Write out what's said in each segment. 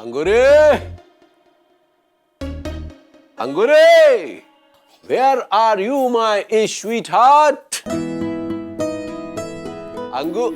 अंगूरे, अंगूरे, where are you, my sweetheart? अंगू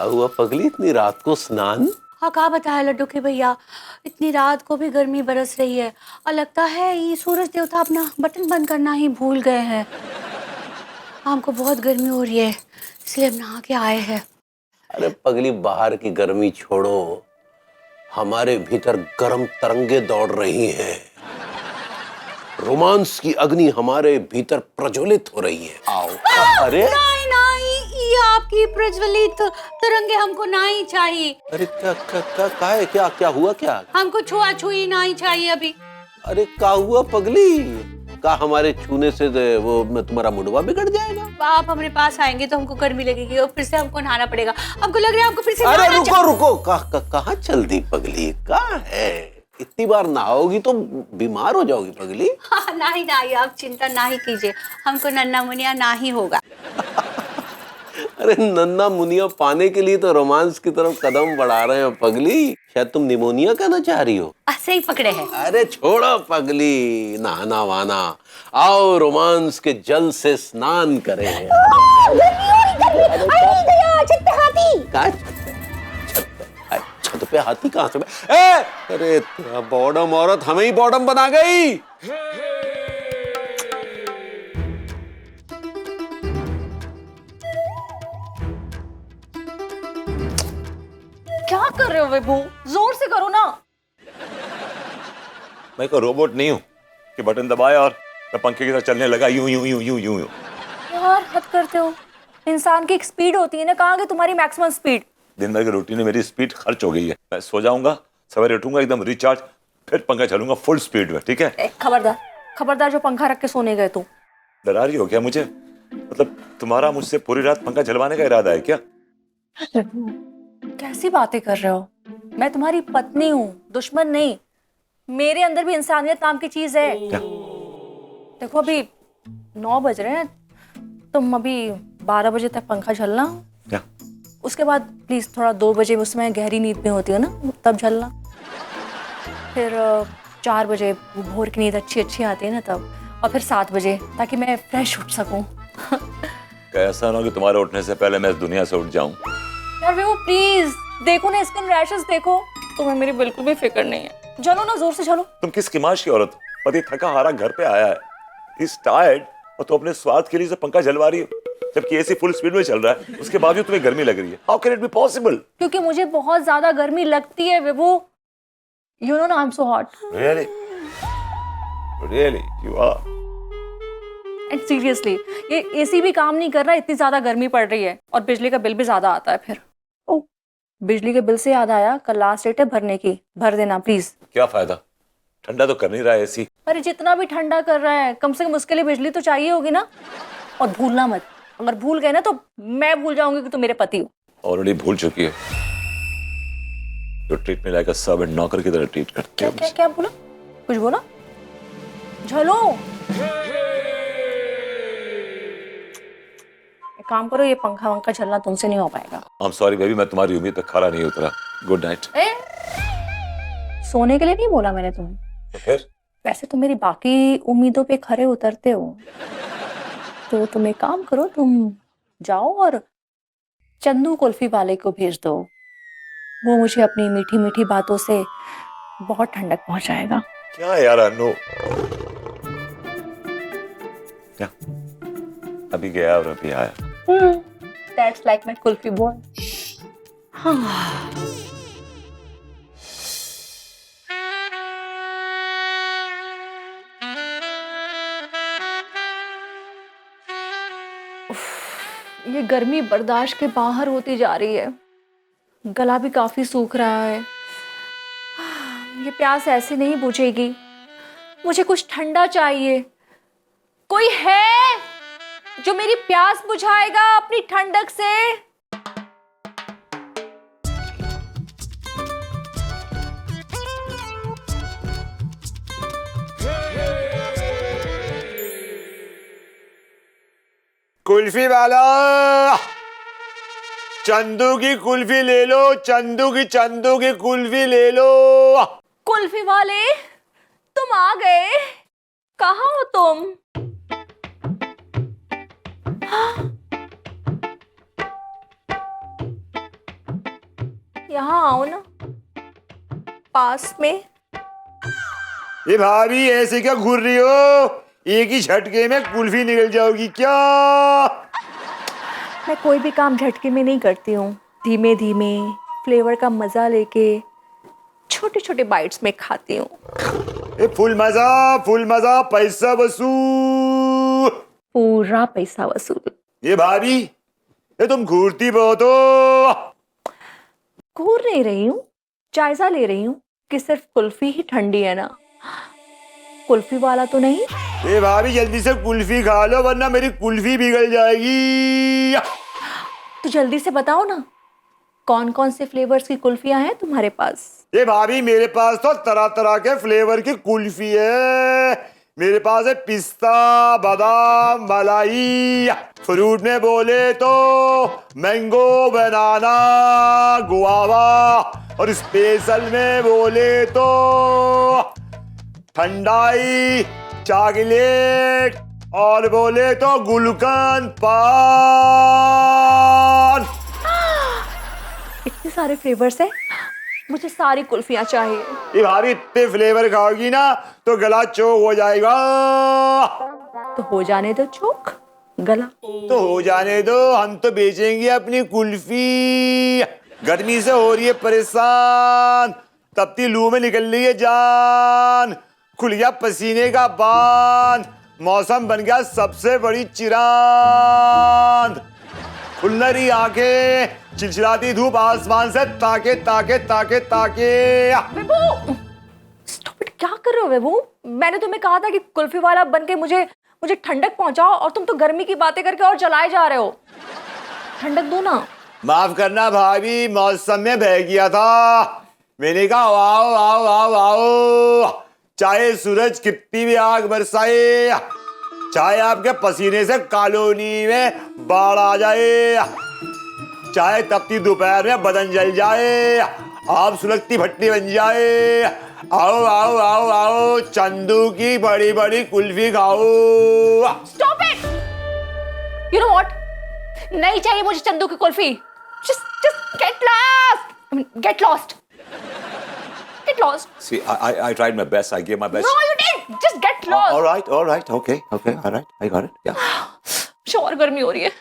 हुआ पगली, इतनी रात को स्नान? हाँ, कहा बताया लड्डू के भैया, इतनी रात को भी गर्मी बरस रही है और लगता है ये सूरज देवता अपना बटन बंद करना ही भूल गए हैं। हमको बहुत गर्मी हो रही है, इसलिए हम नहा के आए हैं। अरे पगली, बाहर की गर्मी छोड़ो, हमारे भीतर गर्म तरंगे दौड़ रही हैं। रोमांस की अग्नि हमारे भीतर प्रज्वलित हो रही है। आओ। अरे नहीं नहीं, ये आपकी प्रज्वलित तरंगे हमको नहीं चाहिए। अरे क्या क्या हुआ? क्या हमको छुआ छुई नहीं चाहिए अभी। अरे क्या हुआ पगली? का हमारे छूने से वो तुम्हारा मुडवा बिगड़ जाएगा? आप हमारे पास आएंगे तो हमको गर्मी लगेगी और फिर से हमको नहाना पड़ेगा। हमको लग रहा है हमको फिर से अरे रुको, कहाँ चल दी पगली? कहाँ है? इतनी बार नहाओगी तो बीमार हो जाओगी पगली। हाँ, नहीं नहीं, आप चिंता नहीं कीजिए, हमको नन्ना मुनिया नहीं होगा। अरे नन्ना मुनिया पाने के लिए तो रोमांस की तरफ कदम बढ़ा रहे हैं पगली। शायद तुम निमोनिया कहना चाह रही हो। ऐसे ही पकड़े हैं। अरे छोड़ो पगली, नहाना वाना, आओ रोमांस के जल से स्नान करें। छत पे हाथी कहाँ से? अरे बॉडम औरत हमें ही बॉडम बना गई। क्या कर रहे हो विभू? जोर से करो ना। मैं कोई रोबोट नहीं हूँ कि बटन दबाया और मैं पंखे की तरह चलने लगा यूं यूं यूं यूं यूं यूं। यार हद करते हो। इंसान की एक स्पीड होती है ना, कहाँ गई तुम्हारी मैक्सिमम स्पीड? दिन भर की रूटीन में मेरी स्पीड खर्च हो गई है। मैं सो जाऊंगा, सवेरे उठूंगा एकदम रिचार्ज, फिर पंखा चलूंगा फुल स्पीड में। ठीक है? खबरदार खबरदार, जो पंखा रख के सोने गए तुम। डरा रही हो क्या मुझे? मतलब तुम्हारा मुझसे पूरी रात पंखा चलवाने का इरादा है क्या? कैसी बातें कर रहे हो? मैं तुम्हारी पत्नी हूँ, दुश्मन नहीं। मेरे अंदर भी इंसानियत नाम की चीज है। क्या? देखो अभी 9 बज रहे हैं, तुम अभी 12 बजे तक पंखा झलना। क्या? उसके बाद प्लीज थोड़ा 2 बजे, उसमें गहरी नींद में होती है ना, तब झलना। फिर 4 बजे भोर की नींद अच्छी आती है ना तब, और फिर 7 बजे, ताकि मैं फ्रेश उठ सकूं। ऐसा ना हो कि तुम्हारे उठने से पहले मैं इस दुनिया से उठ जाऊं। यार वो प्लीज देखो ना, स्किन रैशेस देखो। तुम्हें मेरी बिल्कुल भी फिक्र नहीं है। चलो ना, जोर से चलो। तुम किस किमाश की औरत हो? पति थका हारा घर पे आया है, इज टायर्ड, और तो अपने स्वाद के लिए से पंखा जलवा रही हो, जबकि एसी फुल स्पीड में चल रहा है। उसके बावजूद तुम्हें गर्मी लग रही है। How can it be possible? क्योंकि मुझे बहुत ज्यादा गर्मी लगती है विभू। यू नो ना, I am so hot. Really really you are. And seriously, ये एसी भी काम नहीं कर रहा, इतनी ज्यादा गर्मी पड़ रही है, और बिजली का बिल भी ज्यादा आता है। फिर ओ, बिजली के बिल से याद आया, कल लास्ट डेट है भरने की, भर देना प्लीज। क्या फायदा? ठंडा तो कर नहीं रहा है एसी। अरे जितना भी ठंडा कर रहा है, कम से कम उसके लिए बिजली तो चाहिए होगी ना। और भूलना मत, अगर भूल गए ना तो मैं भूल जाऊंगी कि तुम मेरे पति हो। ऑलरेडी भूल चुकी है। जो ट्रीट में लाइक अ सर्वेंट, नौकर की तरह ट्रीट करते हो। क्या बोला? कुछ बोला? झलो, एक काम करो, ये पंखा वंखा चलना तुमसे नहीं हो पाएगा। आई एम सॉरी बेबी, मैं तुम्हारी उम्मीद पे खरा नहीं उतरा। Good night. सोने के लिए नहीं बोला मैंने तुम्हें। तो फिर? वैसे तो मेरी बाकी उम्मीदों पे खरे उतरते हो, तो तुम एक काम करो, तुम जाओ और चंदू कुल्फी वाले को भेज दो। वो मुझे अपनी मीठी मीठी बातों से बहुत ठंडक पहुंचाएगा। क्या यार अनु? क्या? अभी गया और अभी आया। That's like my kulfi boy. ये गर्मी बर्दाश्त के बाहर होती जा रही है, गला भी काफी सूख रहा है। ये प्यास ऐसे नहीं बुझेगी, मुझे कुछ ठंडा चाहिए। कोई है जो मेरी प्यास बुझाएगा अपनी ठंडक से? कुल्फी वाला, चंदू की कुल्फी ले लो, चंदू की कुल्फी ले लो। कुल्फी वाले, तुम आ गए। कहाँ हो तुम? यहाँ आओ ना, पास में। ये भाभी ऐसे क्या घूर रही हो? एक ही झटके में कुल्फी निकल जाओगी क्या? मैं कोई भी काम झटके में नहीं करती हूँ, धीमे धीमे फ्लेवर का मजा लेके छोटे छोटे बाइट्स में खाती हूँ। ये फुल मजा, पैसा वसूल। पूरा पैसा वसूल। ये भाभी, ये तुम घूरती बहुत हो। घूर नहीं रही हूँ, जायजा ले रही हूँ कि सिर्फ कुल्फी ही ठंडी है ना, कुल्फी वाला तो नहीं। ये भाभी जल्दी से कुल्फी खा लो वरना मेरी कुल्फी पिघल जाएगी। तो जल्दी से बताओ ना, कौन कौन से फ्लेवर्स की कुल्फियां हैं तुम्हारे पास? ये भाभी मेरे पास तो तरह तरह के फ्लेवर की कुल्फी है। मेरे पास है पिस्ता, बादाम, मलाई। फ्रूट में बोले तो मैंगो, बनाना, गुआवा। और स्पेशल में बोले तो ठंडाई, चॉकलेट और बोले तो गुलकंद पान। इतने सारे फ्लेवर्स हैं, मुझे सारी कुल्फियां चाहिए। ये भाभी इतने फ्लेवर खाओगी ना तो गला चोक हो जाएगा। तो हो जाने दो चोक, गला तो हो जाने दो, हम तो बेचेंगे अपनी कुल्फी। गर्मी से हो रही है परेशान, तपती लू में निकल रही है जान, खुल गया पसीने का बांध, मौसम बन गया सबसे बड़ी चिरांद। खुल रही आंखें, चिलचिलाती धूप आसमान से ताके ताके ताके ताके। विभू, स्टॉप इट, क्या कर रहे हो विभू? मैंने तुम्हें कहा था कि कुल्फी वाला बनके मुझे ठंडक पहुंचाओ, और तुम तो गर्मी की बातें करके और जलाए जा रहे हो। ठंडक दो ना। माफ करना भाभी, मौसम में बह गया था। मैंने कहा आओ आओ आओ आओ, चाहे सूरज कितनी भी आग बरसाए, चाहे आपके पसीने से कॉलोनी में बाढ़ आ जाए, चाहे तपती दोपहर में बदन जल जाए, आप सुलगती भट्टी बन जाए, आओ आओ आओ आओ, चंदू की बड़ी बड़ी कुल्फी खाओ। Stop it, you know what, नहीं चाहिए मुझे चंदू की kulfi. just get lost, I mean, get lost. See, I tried my best. I gave my best. No, you didn't. Just get lost. All right, okay, all right, I got it. Yeah. और गर्मी हो रही है।